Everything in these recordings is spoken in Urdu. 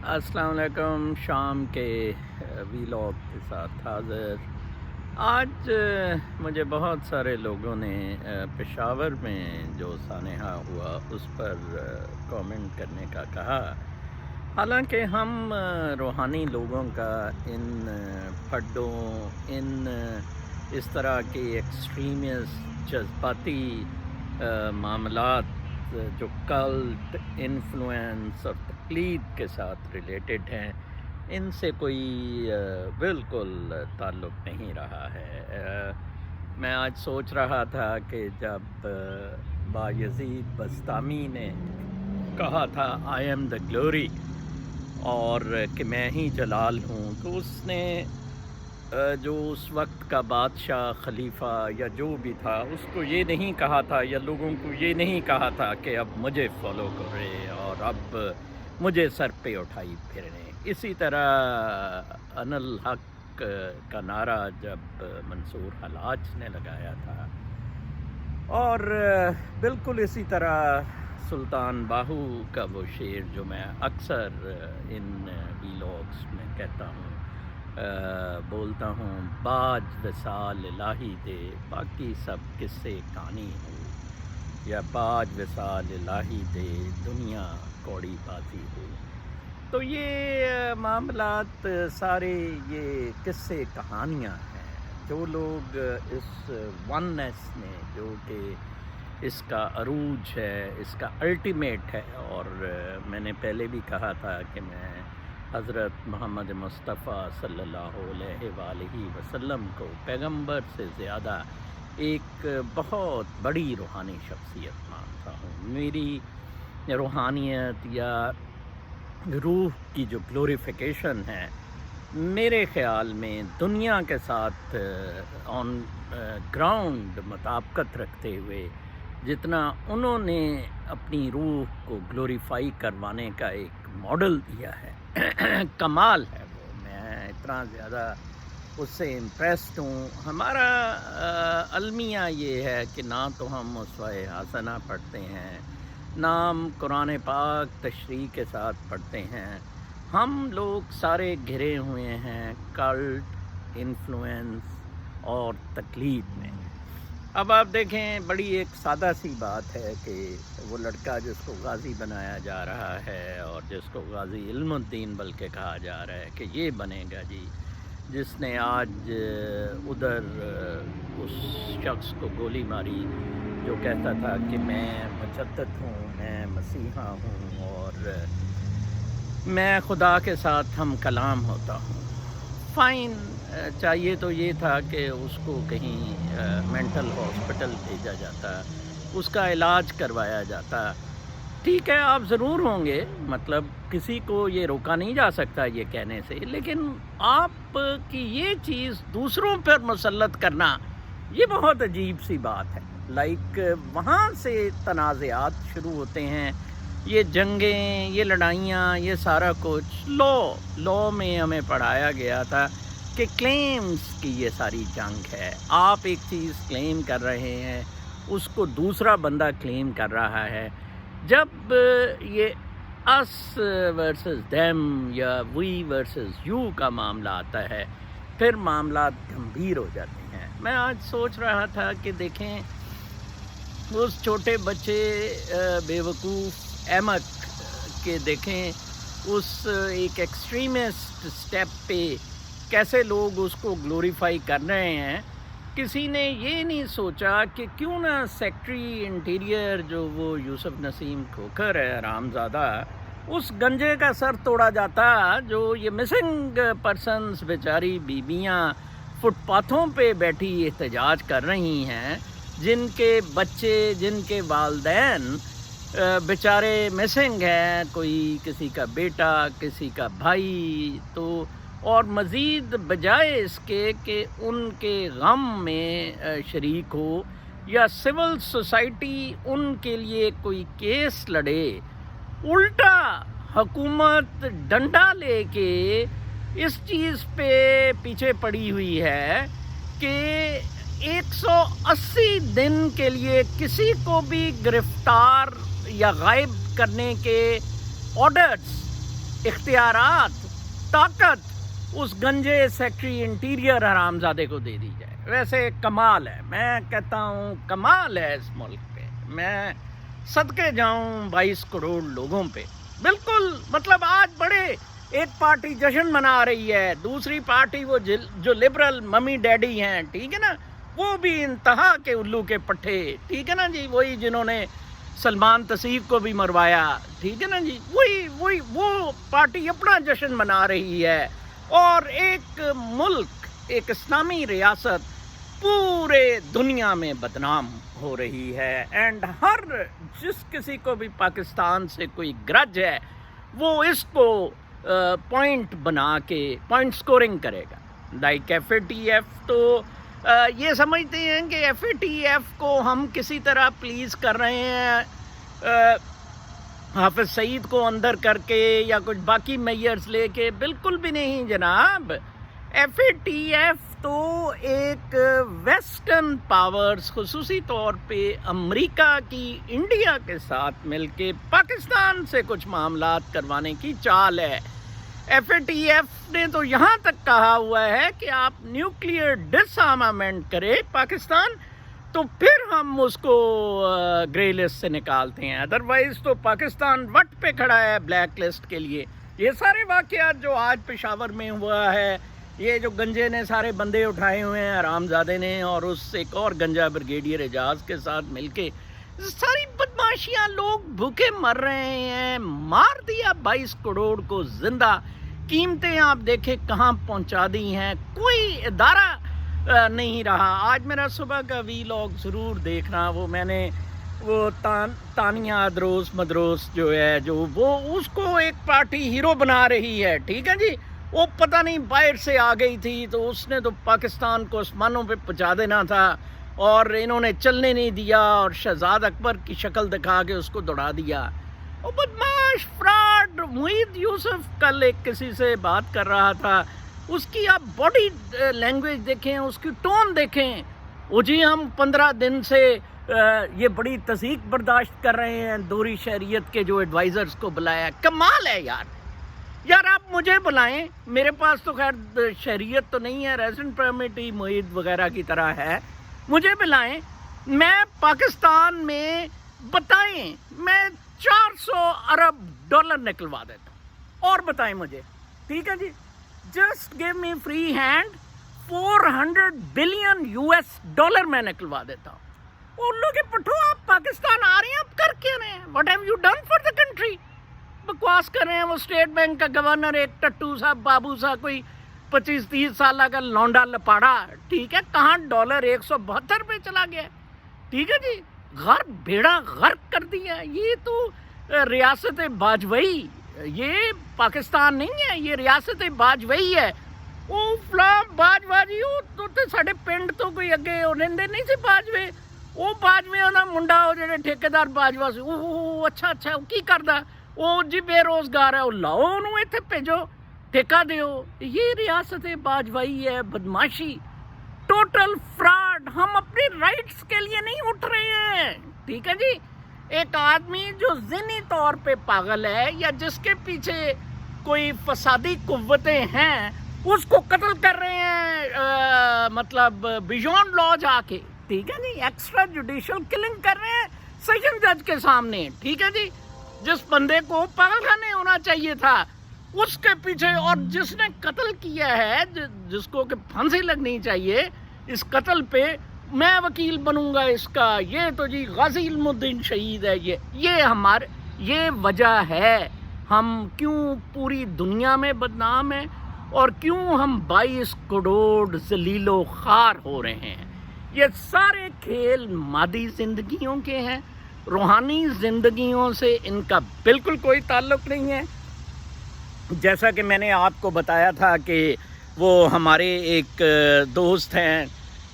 السلام علیکم. شام کے ویلاگ کے ساتھ حاضر. آج مجھے بہت سارے لوگوں نے پشاور میں جو سانحہ ہوا اس پر کامنٹ کرنے کا کہا. حالانکہ ہم روحانی لوگوں کا ان پھڈوں، ان اس طرح کے ایکسٹریمسٹ جذباتی معاملات جو کلٹ، انفلوئنس اور تقلید کے ساتھ ریلیٹڈ ہیں، ان سے کوئی بالکل تعلق نہیں رہا ہے. میں آج سوچ رہا تھا کہ جب بایزید بسطامی نے کہا تھا آئی ایم دا گلوری، اور کہ میں ہی جلال ہوں، تو اس نے جو اس وقت کا بادشاہ، خلیفہ یا جو بھی تھا، اس کو یہ نہیں کہا تھا یا لوگوں کو یہ نہیں کہا تھا کہ اب مجھے فالو کرے اور اب مجھے سر پہ اٹھائی پھرنے. اسی طرح انا الحق کا نعرہ جب منصور حلاج نے لگایا تھا، اور بالکل اسی طرح سلطان باہو کا وہ شعر جو میں اکثر ان ویلاگس میں کہتا ہوں، بولتا ہوں، باج وصال الہی دے باقی سب قصے کہانی ہو، یا باج وصال الہی دے دنیا کوڑی بازی ہو. تو یہ معاملات سارے یہ قصے کہانیاں ہیں. جو لوگ اس وننس میں، جو کہ اس کا عروج ہے، اس کا الٹیمیٹ ہے، اور میں نے پہلے بھی کہا تھا کہ میں حضرت محمد مصطفیٰ صلی اللہ علیہ وآلہ وسلم کو پیغمبر سے زیادہ ایک بہت بڑی روحانی شخصیت مانتا ہوں. میری روحانیت یا روح کی جو گلوریفیکیشن ہے، میرے خیال میں دنیا کے ساتھ آن گراؤنڈ مطابقت رکھتے ہوئے جتنا انہوں نے اپنی روح کو گلوریفائی کروانے کا ایک ماڈل دیا ہے، کمال ہے وہ. میں اتنا زیادہ اس سے امپریسڈ ہوں. ہمارا المیہ یہ ہے کہ نہ تو ہم اسوہ حسنہ پڑھتے ہیں، نہ ہم قرآن پاک تشریح کے ساتھ پڑھتے ہیں. ہم لوگ سارے گھرے ہوئے ہیں کلٹ، انفلوئنس اور تقلید میں. اب آپ دیکھیں، بڑی ایک سادہ سی بات ہے کہ وہ لڑکا جس کو غازی بنایا جا رہا ہے، اور جس کو غازی علم الدین بلکہ کہا جا رہا ہے کہ یہ بنے گا جی، جس نے آج ادھر اس شخص کو گولی ماری جو کہتا تھا کہ میں مجدد ہوں، میں مسیحا ہوں، اور میں خدا کے ساتھ ہم کلام ہوتا ہوں. فائن، چاہیے تو یہ تھا کہ اس کو کہیں مینٹل ہاسپٹل بھیجا جاتا، اس کا علاج کروایا جاتا. ٹھیک ہے، آپ ضرور ہوں گے، مطلب کسی کو یہ روکا نہیں جا سکتا یہ کہنے سے، لیکن آپ کی یہ چیز دوسروں پر مسلط کرنا یہ بہت عجیب سی بات ہے. وہاں سے تنازعات شروع ہوتے ہیں، یہ جنگیں، یہ لڑائیاں، یہ سارا کچھ لا میں ہمیں پڑھایا گیا تھا کہ کلیمز کی یہ ساری جنگ ہے. آپ ایک چیز کلیم کر رہے ہیں، اس کو دوسرا بندہ کلیم کر رہا ہے. جب یہ اس ورسز دیم یا وی ورسز یو کا معاملہ آتا ہے، پھر معاملات گمبھیر ہو جاتے ہیں. میں آج سوچ رہا تھا کہ دیکھیں، اس چھوٹے بچے بے وقوف احمد کے دیکھیں اس ایک ایکسٹریمسٹ سٹیپ پہ کیسے لوگ اس کو گلوریفائی کر رہے ہیں. کسی نے یہ نہیں سوچا کہ کیوں نہ سیکٹری انٹیریئر جو وہ یوسف نسیم کھوکھر ہے حرامزادہ، اس گنجے کا سر توڑا جاتا جو یہ مسنگ پرسنز بیچاری بیویاں فٹ پاتھوں پہ بیٹھی احتجاج کر رہی ہیں، جن کے بچے، جن کے والدین بیچارے مسنگ ہیں، کوئی کسی کا بیٹا، کسی کا بھائی. تو اور مزید بجائے اس کے کہ ان کے غم میں شریک ہو یا سول سوسائٹی ان کے لیے کوئی کیس لڑے، الٹا حکومت ڈنڈا لے کے اس چیز پہ پیچھے پڑی ہوئی ہے کہ 180 دن کے لیے کسی کو بھی گرفتار یا غائب کرنے کے آرڈرز اختیارات، طاقت اس گنجے سیکٹری انٹیریئر حرامزادے کو دے دی جائے. ویسے کمال ہے، میں کہتا ہوں کمال ہے اس ملک پہ. میں صدقے جاؤں 22 کروڑ لوگوں پہ. بالکل مطلب آج بڑے ایک پارٹی جشن منا رہی ہے، دوسری پارٹی وہ جو لبرل ممی ڈیڈی ہیں، ٹھیک ہے نا، وہ بھی انتہا کے الو کے پٹھے، ٹھیک ہے نا جی، وہی جنہوں نے سلمان تصیف کو بھی مروایا، ٹھیک ہے نا جی، وہی وہ پارٹی اپنا جشن منا رہی ہے. اور ایک ملک، ایک اسلامی ریاست پورے دنیا میں بدنام ہو رہی ہے. اینڈ ہر جس کسی کو بھی پاکستان سے کوئی گرج ہے وہ اس کو پوائنٹ بنا کے پوائنٹ سکورنگ کرے گا. Like F A T F تو یہ سمجھتے ہیں کہ ایف اے ٹی ایف کو ہم کسی طرح پلیز کر رہے ہیں حافظ سعید کو اندر کر کے یا کچھ باقی میئرز لے کے. بالکل بھی نہیں جناب. ایف اے ٹی ایف تو ایک ویسٹرن پاورز، خصوصی طور پہ امریکہ کی انڈیا کے ساتھ مل کے پاکستان سے کچھ معاملات کروانے کی چال ہے. ایف اے ٹی ایف نے تو یہاں تک کہا ہوا ہے کہ آپ نیوکلیئر ڈس آرمامنٹ کرے پاکستان تو پھر ہم اس کو گرے لسٹ سے نکالتے ہیں، ادروائز تو پاکستان وٹ پہ کھڑا ہے بلیک لسٹ کے لیے. یہ سارے واقعات جو آج پشاور میں ہوا ہے، یہ جو گنجے نے سارے بندے اٹھائے ہوئے ہیں حرامزادے نے، اور اس ایک اور گنجا بریگیڈیئر اعجاز کے ساتھ مل کے ساری بدماشیاں، لوگ بھوکے مر رہے ہیں. مار دیا 22 کروڑ کو زندہ. قیمتیں آپ دیکھیں کہاں پہنچا دی ہیں. کوئی ادارہ نہیں رہا. آج میرا صبح کا وی لاگ ضرور دیکھنا. وہ میں نے وہ تانیہ مدروس جو ہے، جو وہ اس کو ایک پارٹی ہیرو بنا رہی ہے، ٹھیک ہے جی. وہ پتہ نہیں باہر سے آ گئی تھی تو اس نے تو پاکستان کو آسمانوں پہ پہنچا دینا تھا، اور انہوں نے چلنے نہیں دیا اور شہزاد اکبر کی شکل دکھا کے اس کو دوڑا دیا. وہ بدماش فراڈ محیط یوسف کل ایک کسی سے بات کر رہا تھا، اس کی آپ باڈی لینگویج دیکھیں، اس کی ٹون دیکھیں. وہ جی ہم 15 دن سے یہ بڑی تضحیک برداشت کر رہے ہیں، دوری شہریت کے جو ایڈوائزرز کو بلایا. کمال ہے یار آپ مجھے بلائیں، میرے پاس تو خیر شہریت تو نہیں ہے، ریزیڈنٹ پرمٹ ہی معید وغیرہ کی طرح ہے. مجھے بلائیں، میں پاکستان میں بتائیں میں 400 ارب ڈالر نکلوا دیتا ہوں. اور بتائیں مجھے، ٹھیک ہے جی، just give me free hand 400 billion US dollar میں نکلوا دیتا ہوں. ان لوگ کے پٹھو آپ پاکستان آ رہے ہیں، آپ کر کیا رہے ہیں؟ What have you done for the country? بکواس کر رہے ہیں. وہ اسٹیٹ بینک کا گورنر ایک ٹٹو سا بابو سا کوئی 25-30 سالہ کا لونڈا لپاڑا، ٹھیک ہے، کہاں ڈالر 172 پہ چلا گیا، ٹھیک ہے جی. غرق بیڑا غرق کر دیا. یہ تو ریاست باجوئی، یہ پاکستان نہیں ہے، یہ ریاست باجوئی ہے. وہ فلاں باجوا جی وہ تو ساڈے پنڈ تو کوئی اگے رہندے نہیں سی باجوے. وہ باجوے دا منڈا وہ جڑے ٹھیکیدار باجوا سی، وہ اچھا وہ کی کردا؟ وہ جی بے روزگار ہے، وہ لاؤ انہوں اتنے بھیجو، ٹھیکہ دیو. یہ ریاست باجوائی ہے، بدماشی، ٹوٹل فراڈ. ہم اپنے رائٹس کے لیے نہیں اٹھ رہے ہیں، ٹھیک ہے جی. ایک آدمی جو ذہنی طور پہ پاگل ہے یا جس کے پیچھے کوئی فسادی قوتیں ہیں، اس کو قتل کر رہے ہیں، مطلب بیونڈ لا جا کے، ٹھیک ہے جی. ایکسٹرا جوڈیشل کلنگ کر رہے ہیں سیشن جج کے سامنے، ٹھیک ہے جی. جس بندے کو پاگل خانے ہونا چاہیے تھا اس کے پیچھے، اور جس نے قتل کیا ہے، جس کو کہ پھانسی لگنی چاہیے اس قتل پہ، میں وکیل بنوں گا اس کا. یہ تو جی غازی علم الدین شہید ہے. یہ وجہ ہے ہم کیوں پوری دنیا میں بدنام ہیں اور کیوں ہم 22 کروڑ ذلیل و خوار ہو رہے ہیں. یہ سارے کھیل مادی زندگیوں کے ہیں، روحانی زندگیوں سے ان کا بالکل کوئی تعلق نہیں ہے. جیسا کہ میں نے آپ کو بتایا تھا کہ وہ ہمارے ایک دوست ہیں،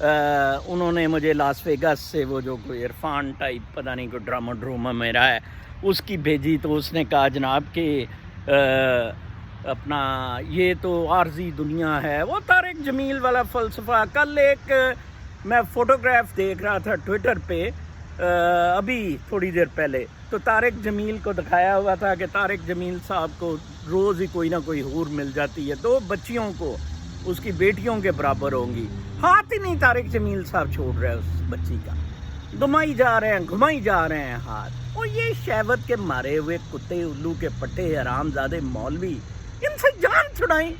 انہوں نے مجھے لاس ویگس سے وہ جو کوئی عرفان ٹائپ پتہ نہیں کوئی ڈرامہ میرا ہے اس کی بھیجی. تو اس نے کہا جناب کہ اپنا یہ تو عارضی دنیا ہے، وہ طارق جمیل والا فلسفہ. کل ایک میں فوٹوگراف دیکھ رہا تھا ٹویٹر پہ، ابھی تھوڑی دیر پہلے تو طارق جمیل کو دکھایا ہوا تھا کہ طارق جمیل صاحب کو روز ہی کوئی نہ کوئی حور مل جاتی ہے، 2 بچیوں کو اس کی بیٹیوں کے برابر ہوں گی، ہاتھ ہی نہیں طارق جمیل صاحب چھوڑ رہے اس بچی کا، گھمائی جا رہے ہیں ہاتھ۔ اور یہ شہوت کے مارے ہوئے کتے، الو کے پٹے، حرام زادے مولوی، ان سے جان چھڑائیں۔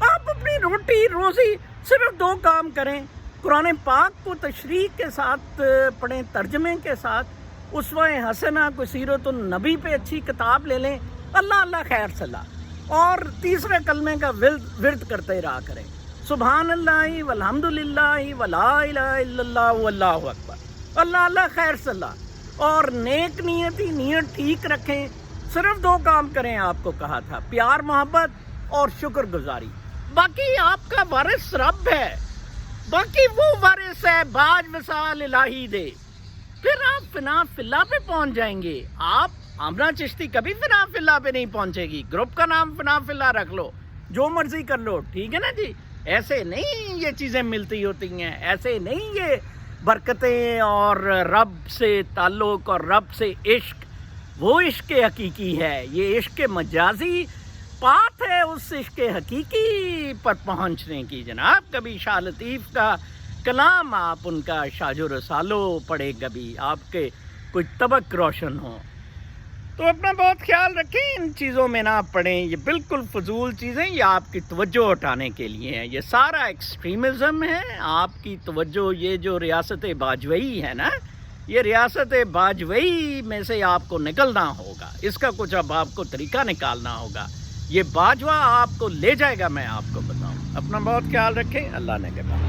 آپ اپنی روٹی روزی صرف 2 کام کریں، قرآن پاک کو تشریح کے ساتھ پڑھیں، ترجمے کے ساتھ، اسوہ حسنہ کوئی سیرت النبی پہ اچھی کتاب لے لیں، اللہ اللہ خیر صلاح، اور تیسرے کلمے کا ورد کرتے رہا کریں، سبحان اللہ والحمد للہ ولا الہ الا اللہ واللہ اکبر، اللہ اللہ خیر صلاح، اور نیک نیت ٹھیک رکھیں۔ صرف 2 کام کریں، آپ کو کہا تھا، پیار محبت اور شکر گزاری۔ باقی آپ کا وارث رب ہے، باقی وہ وارث ہے باج وصال الہی دے، پھر آپ فنا فلا پہ پہنچ جائیں گے۔ آپ آمنہ چشتی کبھی فنا فلا پہ نہیں پہنچے گی، گروپ کا نام فنا فلا رکھ لو، جو مرضی کر لو، ٹھیک ہے نا جی؟ ایسے نہیں یہ چیزیں ملتی ہوتی ہیں، ایسے نہیں یہ برکتیں اور رب سے تعلق اور رب سے عشق، وہ عشق حقیقی ہے، یہ عشق مجازی بات ہے اس عشق حقیقی پر پہنچنے کی۔ جناب کبھی شاہ لطیف کا کلام آپ ان کا شاج و رسالو پڑھے، کبھی آپ کے کوئی طبق روشن ہو، تو اپنا بہت خیال رکھیں، ان چیزوں میں نہ پڑھیں، یہ بالکل فضول چیزیں، یہ آپ کی توجہ ہٹانے کے لیے ہیں، یہ سارا ایکسٹریمزم ہے۔ آپ کی توجہ، یہ جو ریاست باجوئی ہے نا، یہ ریاست باجوئی میں سے آپ کو نکلنا ہوگا، اس کا کچھ اب آپ کو طریقہ نکالنا ہوگا، یہ باجوہ آپ کو لے جائے گا، میں آپ کو بتاؤں۔ اپنا بہت خیال رکھیں، اللہ نے کے بعد۔